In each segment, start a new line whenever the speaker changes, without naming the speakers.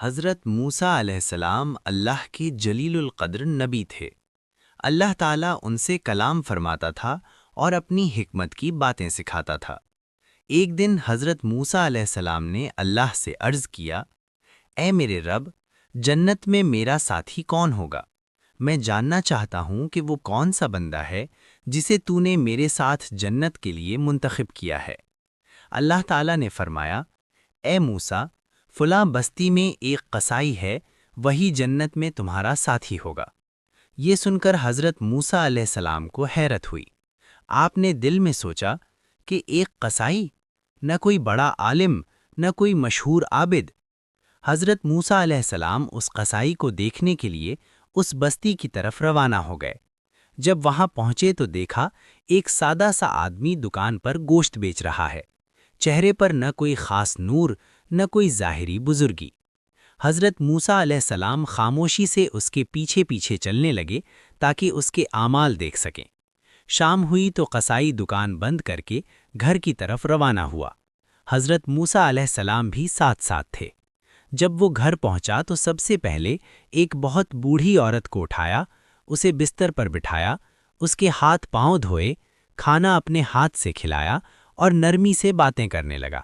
حضرت موسیٰ علیہ السلام اللہ کے جلیل القدر نبی تھے۔ اللہ تعالیٰ ان سے کلام فرماتا تھا اور اپنی حکمت کی باتیں سکھاتا تھا۔ ایک دن حضرت موسیٰ علیہ السلام نے اللہ سے عرض کیا، اے میرے رب، جنت میں میرا ساتھی کون ہوگا؟ میں جاننا چاہتا ہوں کہ وہ کون سا بندہ ہے جسے تو نے میرے ساتھ جنت کے لیے منتخب کیا ہے۔ اللہ تعالیٰ نے فرمایا، اے موسیٰ، فلاں بستی میں ایک قصائی ہے، وہی جنت میں تمہارا ساتھی ہوگا۔ یہ سن کر حضرت موسیٰ علیہ السلام کو حیرت ہوئی۔ آپ نے دل میں سوچا کہ ایک قصائی، نہ کوئی بڑا عالم، نہ کوئی مشہور عابد۔ حضرت موسیٰ علیہ السلام اس قصائی کو دیکھنے کے لیے اس بستی کی طرف روانہ ہو گئے۔ جب وہاں پہنچے تو دیکھا ایک سادہ سا آدمی دکان پر گوشت بیچ رہا ہے۔ چہرے پر نہ کوئی خاص نور، نہ کوئی ظاہری بزرگی۔ حضرت موسیٰ علیہ السلام خاموشی سے اس کے پیچھے پیچھے چلنے لگے تاکہ اس کے اعمال دیکھ سکیں۔ شام ہوئی تو قصائی دکان بند کر کے گھر کی طرف روانہ ہوا۔ حضرت موسیٰ علیہ السلام بھی ساتھ ساتھ تھے۔ جب وہ گھر پہنچا تو سب سے پہلے ایک بہت بوڑھی عورت کو اٹھایا، اسے بستر پر بٹھایا، اس کے ہاتھ پاؤں دھوئے، کھانا اپنے ہاتھ سے کھلایا اور نرمی سے باتیں کرنے لگا۔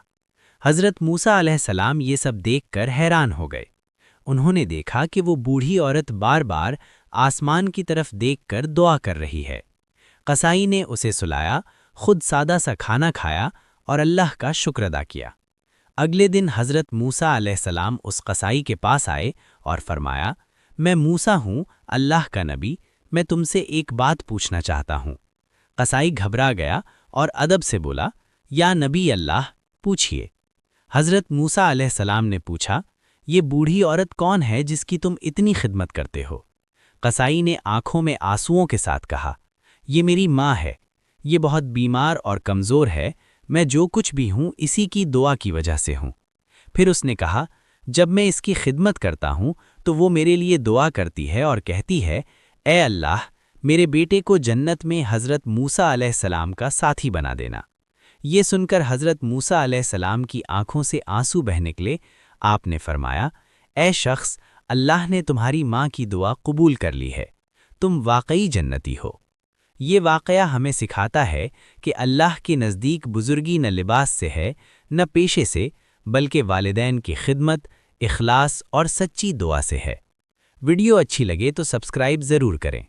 حضرت موسیٰ علیہ السلام یہ سب دیکھ کر حیران ہو گئے۔ انہوں نے دیکھا کہ وہ بوڑھی عورت بار بار آسمان کی طرف دیکھ کر دعا کر رہی ہے۔ قصائی نے اسے سلایا، خود سادہ سا کھانا کھایا اور اللہ کا شکر ادا کیا۔ اگلے دن حضرت موسیٰ علیہ السلام اس قصائی کے پاس آئے اور فرمایا، میں موسیٰ ہوں، اللہ کا نبی، میں تم سے ایک بات پوچھنا چاہتا ہوں۔ قصائی گھبرا گیا اور ادب سے بولا، یا نبی اللہ، پوچھئے۔ حضرت موسیٰ علیہ السلام نے پوچھا، یہ بوڑھی عورت کون ہے جس کی تم اتنی خدمت کرتے ہو؟ قصائی نے آنکھوں میں آنسوؤں کے ساتھ کہا، یہ میری ماں ہے، یہ بہت بیمار اور کمزور ہے، میں جو کچھ بھی ہوں اسی کی دعا کی وجہ سے ہوں۔ پھر اس نے کہا، جب میں اس کی خدمت کرتا ہوں تو وہ میرے لیے دعا کرتی ہے اور کہتی ہے، اے اللہ، میرے بیٹے کو جنت میں حضرت موسیٰ علیہ السلام کا ساتھی بنا دینا۔ یہ سن کر حضرت موسیٰ علیہ السلام کی آنکھوں سے آنسو بہہ نکلے۔ آپ نے فرمایا، اے شخص، اللہ نے تمہاری ماں کی دعا قبول کر لی ہے، تم واقعی جنتی ہو۔ یہ واقعہ ہمیں سکھاتا ہے کہ اللہ کے نزدیک بزرگی نہ لباس سے ہے، نہ پیشے سے، بلکہ والدین کی خدمت، اخلاص اور سچی دعا سے ہے۔ ویڈیو اچھی لگے تو سبسکرائب ضرور کریں۔